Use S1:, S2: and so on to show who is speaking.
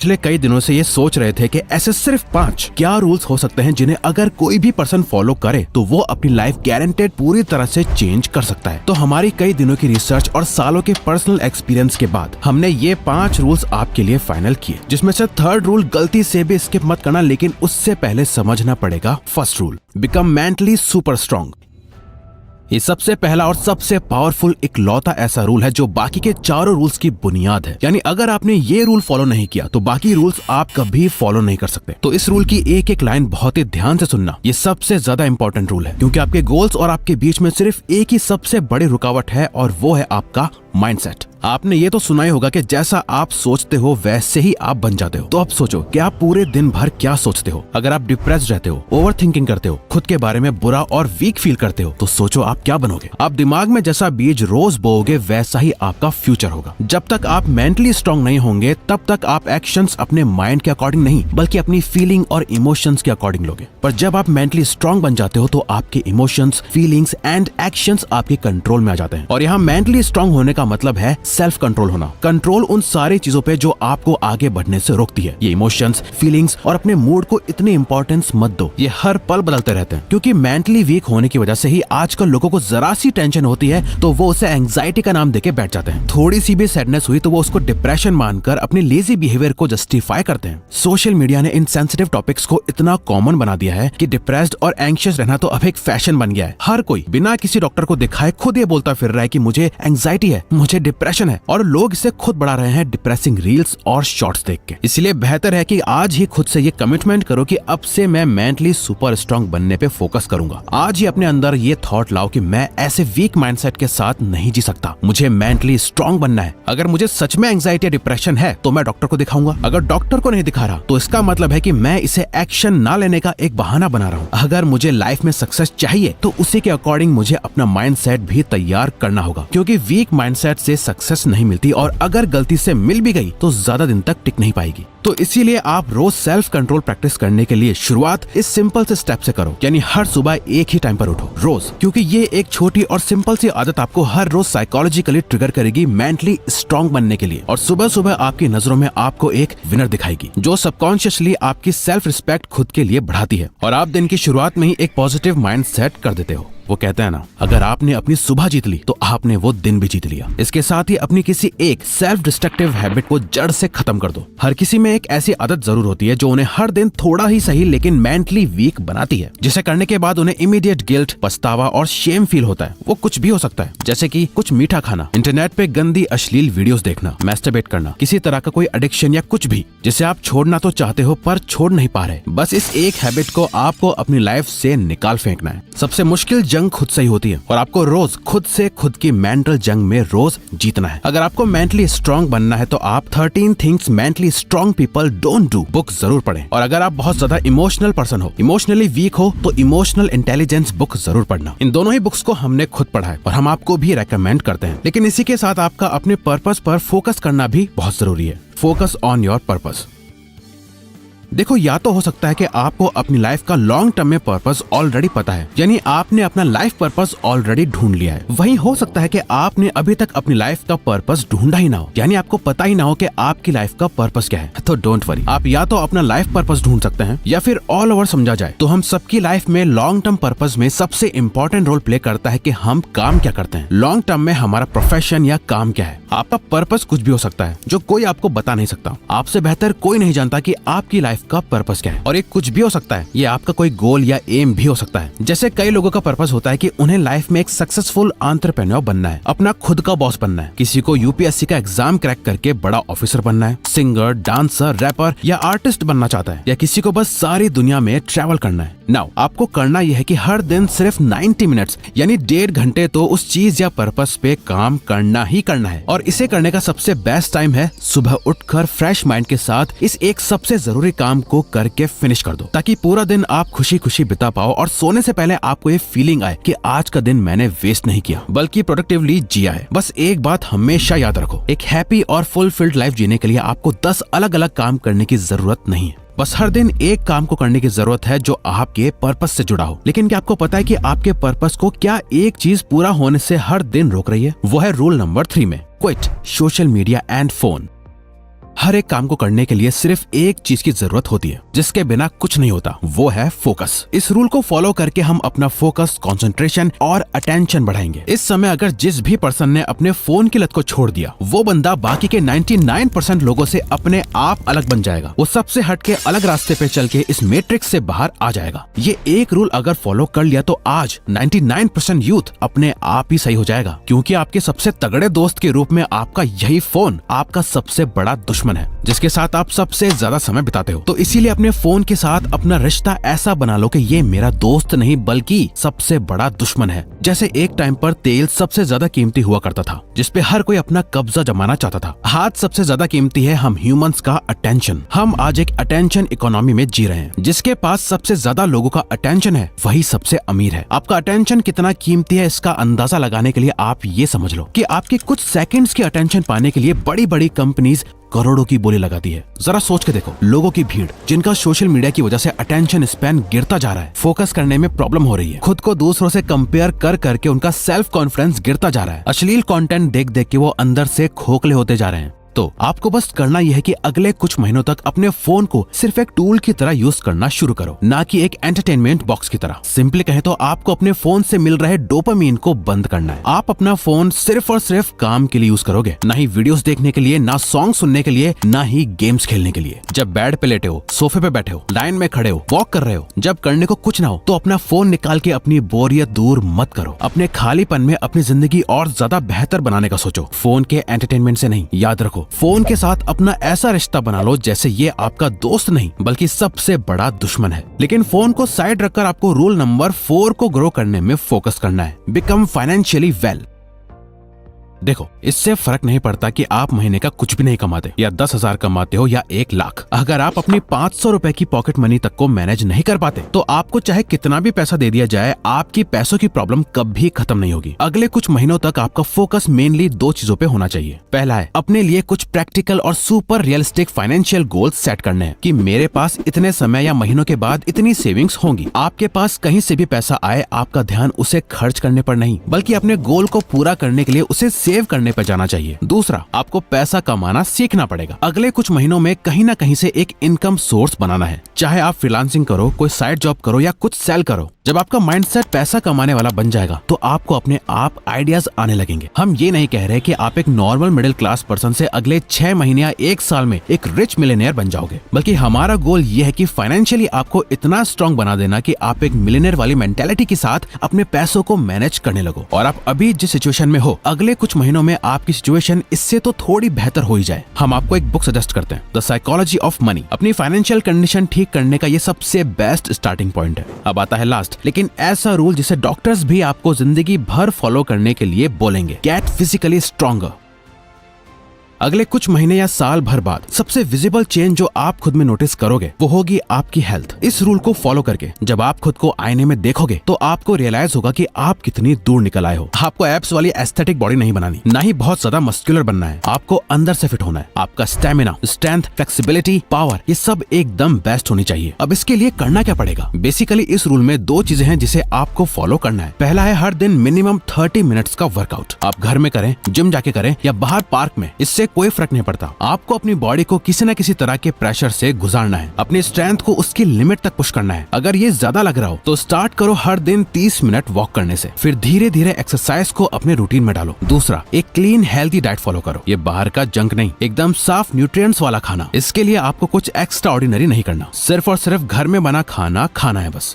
S1: पिछले कई दिनों से ये सोच रहे थे कि ऐसे सिर्फ 5 क्या रूल्स हो सकते हैं जिन्हें अगर कोई भी पर्सन फॉलो करे तो वो अपनी लाइफ गारंटेड पूरी तरह से चेंज कर सकता है। तो हमारी कई दिनों की रिसर्च और सालों के पर्सनल एक्सपीरियंस के बाद हमने ये 5 रूल्स आपके लिए फाइनल किए, जिसमें से 3rd रूल गलती से भी स्किप मत करना, लेकिन उससे पहले समझना पड़ेगा 1st rule, become mentally super strong. ये सबसे पहला और सबसे पावरफुल इकलौता ऐसा रूल है जो बाकी के चारों रूल्स की बुनियाद है। यानी अगर आपने ये रूल फॉलो नहीं किया तो बाकी रूल्स आप कभी फॉलो नहीं कर सकते। तो इस रूल की एक एक लाइन बहुत ही ध्यान से सुनना। ये सबसे ज्यादा इंपॉर्टेंट रूल है क्योंकि आपके गोल्स और आपके बीच में सिर्फ एक ही सबसे बड़ी रुकावट है और वो है आपका माइंडसेट। आपने ये तो सुना ही होगा कि जैसा आप सोचते हो वैसे ही आप बन जाते हो। तो अब सोचो कि आप पूरे दिन भर क्या सोचते हो। अगर आप डिप्रेस्ड रहते हो, ओवर थिंकिंग करते हो, खुद के बारे में बुरा और वीक फील करते हो, तो सोचो आप क्या बनोगे। आप दिमाग में जैसा बीज रोज बोओगे वैसा ही आपका फ्यूचर होगा। जब तक आप मेंटली स्ट्रांग नहीं होंगे तब तक आप एक्शंस अपने माइंड के अकॉर्डिंग नहीं बल्कि अपनी फीलिंग और इमोशंस के अकॉर्डिंग लोगे। पर जब आप मेंटली स्ट्रांग बन जाते हो तो आपके इमोशंस, फीलिंग्स एंड एक्शंस आपके कंट्रोल में आ जाते हैं। और यहाँ मेंटली स्ट्रांग होने का मतलब है सेल्फ कंट्रोल होना। कंट्रोल उन सारी चीजों पे जो आपको आगे बढ़ने से रोकती है। ये इमोशंस, फीलिंग्स और अपने मूड को इतनी इंपॉर्टेंस मत दो। ये हर पल बदलते रहते हैं क्योंकि मेंटली वीक होने की वजह से ही आजकल लोगों को जरा सी टेंशन होती है तो वो उसे एंजाइटी का नाम देके बैठ जाते हैं। थोड़ी सी भी सैडनेस हुई तो वो उसको डिप्रेशन मानकर अपने लेजी बिहेवियर को जस्टिफाई करते हैं। सोशल मीडिया ने इन सेंसिटिव टॉपिक्स को इतना कॉमन बना दिया है कि डिप्रेस्ड और एंग्शियस रहना तो अब एक फैशन बन गया है। हर कोई बिना किसी डॉक्टर को दिखाए खुद ये बोलता फिर रहा है कि मुझे एंजाइटी है, मुझे डिप्रेशन है, और लोग इसे खुद बढ़ा रहे हैं डिप्रेसिंग रील्स और शॉर्ट्स देख के। इसलिए बेहतर है कि आज ही खुद से ये कमिटमेंट करो कि अब से मैं मेंटली सुपर स्ट्रांग बनने पे फोकस करूंगा। आज ही अपने अंदर ये थॉट लाओ कि मैं ऐसे वीक माइंडसेट के साथ नहीं जी सकता, मुझे मेंटली स्ट्रांग बनना है। अगर मुझे सच में एंजाइटी या डिप्रेशन है तो मैं डॉक्टर को दिखाऊंगा। अगर डॉक्टर को नहीं दिखा रहा तो इसका मतलब है कि मैं इसे एक्शन ना लेने का एक बहाना बना रहा हूँ। अगर मुझे लाइफ में सक्सेस चाहिए तो उसी के अकॉर्डिंग मुझे अपना माइंडसेट भी तैयार करना होगा क्योंकि वीक माइंडसेट से सक्सेस नहीं मिलती और अगर गलती से मिल भी गई तो ज्यादा दिन तक टिक नहीं पाएगी। तो इसीलिए आप रोज सेल्फ कंट्रोल प्रैक्टिस करने के लिए शुरुआत इस सिंपल से स्टेप से करो, यानी हर सुबह एक ही टाइम पर उठो रोज, क्योंकि ये एक छोटी और सिंपल सी आदत आपको हर रोज साइकोलॉजिकली ट्रिगर करेगी मेंटली स्ट्रांग बनने के लिए। और सुबह सुबह आपकी नजरों में आपको एक विनर दिखाएगी जो सबकॉन्शियसली आपकी सेल्फ रिस्पेक्ट खुद के लिए बढ़ाती है और आप दिन की शुरुआत में ही एक पॉजिटिव माइंड सेट कर देते हो। वो कहते हैं ना, अगर आपने अपनी सुबह जीत ली तो आपने वो दिन भी जीत लिया। इसके साथ ही अपनी किसी एक सेल्फ डिस्ट्रक्टिव हैबिट को जड़ से खत्म कर दो। हर किसी में एक ऐसी आदत जरूर होती है जो उन्हें हर दिन थोड़ा ही सही लेकिन मेंटली वीक बनाती है, जिसे करने के बाद उन्हें इमीडिएट गिल्ट, पछतावा और शेम फील होता है। वो कुछ भी हो सकता है, जैसे कि कुछ मीठा खाना, इंटरनेट पे गंदी अश्लील वीडियोस देखना, मैस्टरबेट करना, किसी तरह का कोई एडिक्शन या कुछ भी जिसे आप छोड़ना तो चाहते हो पर छोड़ नहीं पा रहे। बस इस एक हैबिट को आपको अपनी लाइफ से निकाल फेंकना है। सबसे मुश्किल जंग खुद से ही होती है और आपको रोज खुद से खुद की मेंटल जंग में रोज जीतना है। अगर आपको मेंटली स्ट्रांग बनना है तो आप 13 things mentally strong people don't do book जरूर पढ़ें। और अगर आप बहुत ज्यादा इमोशनल पर्सन हो, इमोशनली वीक हो, तो इमोशनल इंटेलिजेंस बुक जरूर पढ़ना। इन दोनों ही बुक्स को हमने खुद पढ़ा है और हम आपको भी रेकमेंड करते हैं। लेकिन इसी के साथ आपका अपने पर्पस पर फोकस करना भी बहुत जरूरी है। Focus on your purpose. देखो, या तो हो सकता है कि आपको अपनी लाइफ का लॉन्ग टर्म में पर्पस ऑलरेडी पता है, यानी आपने अपना लाइफ पर्पस ऑलरेडी ढूंढ लिया है। वहीं हो सकता है कि आपने अभी तक अपनी लाइफ का पर्पस ढूंढा ही ना हो, यानी आपको पता ही ना हो कि आपकी लाइफ का पर्पस क्या है। तो डोंट वरी, आप या तो अपना लाइफ पर्पस ढूंढ सकते हैं या फिर ऑल ओवर समझा जाए तो हम सबकी लाइफ में लॉन्ग टर्म पर्पस में सबसे इम्पोर्टेंट रोल प्ले करता है कि हम काम क्या करते हैं। लॉन्ग टर्म में हमारा प्रोफेशन या काम क्या है। आपका पर्पस कुछ भी हो सकता है जो कोई आपको बता नहीं सकता। आपसे बेहतर कोई नहीं जानता कि आपकी लाइफ का पर्पस क्या है। और ये कुछ भी हो सकता है, ये आपका कोई गोल या एम भी हो सकता है। जैसे कई लोगों का पर्पस होता है कि उन्हें लाइफ में एक सक्सेसफुल एंटरप्रेन्योर बनना है, अपना खुद का बॉस बनना है, किसी को यूपीएससी का एग्जाम क्रैक करके बड़ा ऑफिसर बनना है, सिंगर, डांसर, रैपर या आर्टिस्ट बनना चाहता है, या किसी को बस सारी दुनिया में ट्रैवल करना है। नाउ आपको करना यह है कि हर दिन सिर्फ 90 मिनट्स यानी 1.5 घंटे तो उस चीज या पर्पस पे काम करना ही करना है। और इसे करने का सबसे बेस्ट टाइम है सुबह उठकर फ्रेश माइंड के साथ इस एक सबसे जरूरी काम को करके फिनिश कर दो, ताकि पूरा दिन आप खुशी खुशी बिता पाओ और सोने से पहले आपको ये फीलिंग आए कि आज का दिन मैंने वेस्ट नहीं किया बल्कि प्रोडक्टिवली जिया है। बस एक बात हमेशा याद रखो, एक हैप्पी और फुलफिल्ड लाइफ जीने के लिए आपको 10 अलग अलग काम करने की जरूरत नहीं है। बस हर दिन एक काम को करने की जरूरत है जो आपके पर्पस से जुड़ा हो। लेकिन क्या आपको पता है कि आपके पर्पस को क्या एक चीज पूरा होने से हर दिन रोक रही है? वो है रूल नंबर 3 में, quit social media and phone. हर एक काम को करने के लिए सिर्फ एक चीज की जरूरत होती है, जिसके बिना कुछ नहीं होता, वो है फोकस। इस रूल को फॉलो करके हम अपना फोकस, कंसंट्रेशन और अटेंशन बढ़ाएंगे। इस समय अगर जिस भी पर्सन ने अपने फोन की लत को छोड़ दिया, वो बंदा बाकी के 99% लोगों से अपने आप अलग बन जाएगा। वो सबसे हटके अलग रास्ते पे चल के इस मैट्रिक्स से बाहर आ जाएगा। ये एक रूल अगर फॉलो कर लिया तो आज 99% यूथ अपने आप ही सही हो जाएगा, क्योंकि आपके सबसे तगड़े दोस्त के रूप में आपका यही फोन आपका सबसे बड़ा दुश्मन है, जिसके साथ आप सबसे ज्यादा समय बिताते हो। तो इसीलिए अपने फोन के साथ अपना रिश्ता ऐसा बना लो कि ये मेरा दोस्त नहीं बल्कि सबसे बड़ा दुश्मन है। जैसे एक टाइम पर तेल सबसे ज्यादा कीमती हुआ करता था, जिसपे हर कोई अपना कब्जा जमाना चाहता था। आज सबसे ज्यादा कीमती है हम ह्यूमंस का अटेंशन। हम आज एक अटेंशन इकोनॉमी में जी रहे हैं। जिसके पास सबसे ज्यादा लोगों का अटेंशन है वही सबसे अमीर है। आपका अटेंशन कितना कीमती है इसका अंदाजा लगाने के लिए आप ये समझ लो कि आपके कुछ सेकंड्स की अटेंशन पाने के लिए बड़ी बड़ी कंपनीज करोड़ों की बोली लगाती है। जरा सोच के देखो, लोगों की भीड़ जिनका सोशल मीडिया की वजह से अटेंशन स्पैन गिरता जा रहा है, फोकस करने में प्रॉब्लम हो रही है, खुद को दूसरों से कंपेयर कर करके उनका सेल्फ कॉन्फिडेंस गिरता जा रहा है, अश्लील कंटेंट देख देख के वो अंदर से खोखले होते जा रहे हैं। तो आपको बस करना यह है कि अगले कुछ महीनों तक अपने फोन को सिर्फ एक टूल की तरह यूज करना शुरू करो, ना कि एक एंटरटेनमेंट बॉक्स की तरह। सिंपली कहे तो आपको अपने फोन से मिल रहे डोपामीन को बंद करना है। आप अपना फोन सिर्फ और सिर्फ काम के लिए यूज करोगे, ना ही वीडियोस देखने के लिए, ना सॉन्ग सुनने के लिए, ना ही गेम्स खेलने के लिए। जब बेड पे लेटे हो, सोफे पे बैठे हो, लाइन में खड़े हो, वॉक कर रहे हो, जब करने को कुछ ना हो तो अपना फोन निकाल के अपनी बोरियत दूर मत करो। अपने खालीपन में अपनी जिंदगी और ज्यादा बेहतर बनाने का सोचो, फोन के एंटरटेनमेंट से नहीं। याद रखो, फोन के साथ अपना ऐसा रिश्ता बना लो जैसे ये आपका दोस्त नहीं बल्कि सबसे बड़ा दुश्मन है। लेकिन फोन को साइड रखकर आपको रूल नंबर 4 को ग्रो करने में फोकस करना है, बिकम फाइनेंशियली वेल। देखो, इससे फर्क नहीं पड़ता कि आप महीने का कुछ भी नहीं कमाते या 10,000 कमाते हो या 1 लाख। अगर आप अपनी 500 रुपए की पॉकेट मनी तक को मैनेज नहीं कर पाते तो आपको चाहे कितना भी पैसा दे दिया जाए, आपकी पैसों की प्रॉब्लम कभी खत्म नहीं होगी। अगले कुछ महीनों तक आपका फोकस मेनली 2 चीजों पे होना चाहिए। पहला है अपने लिए कुछ प्रैक्टिकल और super realistic financial goals set करने हैं कि मेरे पास इतने समय या महीनों के बाद इतनी सेविंग्स होंगी। आपके पास कहीं से भी पैसा आए, आपका ध्यान उसे खर्च करने पर नहीं बल्कि अपने गोल को पूरा करने के लिए उसे सेव करने पर जाना चाहिए। दूसरा, आपको पैसा कमाना सीखना पड़ेगा। अगले कुछ महीनों में कहीं ना कहीं से एक इनकम सोर्स बनाना है, चाहे आप फ्रीलांसिंग करो, कोई साइड जॉब करो या कुछ सेल करो। जब आपका माइंडसेट पैसा कमाने वाला बन जाएगा तो आपको अपने आप आइडियाज आने लगेंगे। हम ये नहीं कह रहे कि आप एक नॉर्मल मिडिल क्लास पर्सन से अगले 6 महीने या 1 साल में एक रिच मिलियनेयर बन जाओगे, बल्कि हमारा गोल ये है कि फाइनेंशियली आपको इतना स्ट्रॉन्ग बना देना कि आप एक मिलियनेयर वाली मेंटेलिटी के साथ अपने पैसों को मैनेज करने लगो। और आप अभी जिस सिचुएशन में हो, अगले कुछ महीनों में आपकी सिचुएशन इससे तो थोड़ी बेहतर हो ही जाए। हम आपको एक बुक सजेस्ट करते हैं, द साइकोलॉजी ऑफ मनी। अपनी फाइनेंशियल कंडीशन ठीक करने का ये सबसे बेस्ट स्टार्टिंग पॉइंट है। अब आता है लास्ट, लेकिन ऐसा रूल जिसे डॉक्टर्स भी आपको जिंदगी भर फॉलो करने के लिए बोलेंगे, गेट फिजिकली स्ट्रॉन्गर। अगले कुछ महीने या साल भर बाद सबसे विजिबल चेंज जो आप खुद में नोटिस करोगे वो होगी आपकी हेल्थ। इस रूल को फॉलो करके जब आप खुद को आईने में देखोगे तो आपको रियलाइज होगा कि आप कितनी दूर निकल आए हो। आपको एब्स वाली एस्थेटिक बॉडी नहीं बनानी, ना ही बहुत ज्यादा मस्कुलर बनना है। आपको अंदर से फिट होना है। आपका स्टेमिना, स्ट्रेंथ, फ्लेक्सिबिलिटी, पावर, ये सब एकदम बेस्ट होनी चाहिए। अब इसके लिए करना क्या पड़ेगा? बेसिकली इस रूल में 2 चीजें हैं जिसे आपको फॉलो करना है। पहला है हर दिन मिनिमम 30 मिनट्स का वर्कआउट। आप घर में करें, जिम जाके करें या बाहर पार्क में, इससे कोई फर्क नहीं पड़ता। आपको अपनी बॉडी को किसी न किसी तरह के प्रेशर से गुजारना है। अपनी स्ट्रेंथ को उसकी लिमिट तक पुश करना है। अगर ये ज्यादा लग रहा हो तो स्टार्ट करो हर दिन 30 मिनट वॉक करने से, फिर धीरे धीरे एक्सरसाइज को अपने रूटीन में डालो। दूसरा, एक क्लीन हेल्थी डाइट फॉलो करो। ये बाहर का जंक नहीं, एकदम साफ न्यूट्रिएंट्स वाला खाना। इसके लिए आपको कुछ एक्स्ट्रा ऑर्डिनरी नहीं करना, सिर्फ और सिर्फ घर में बना खाना खाना है बस।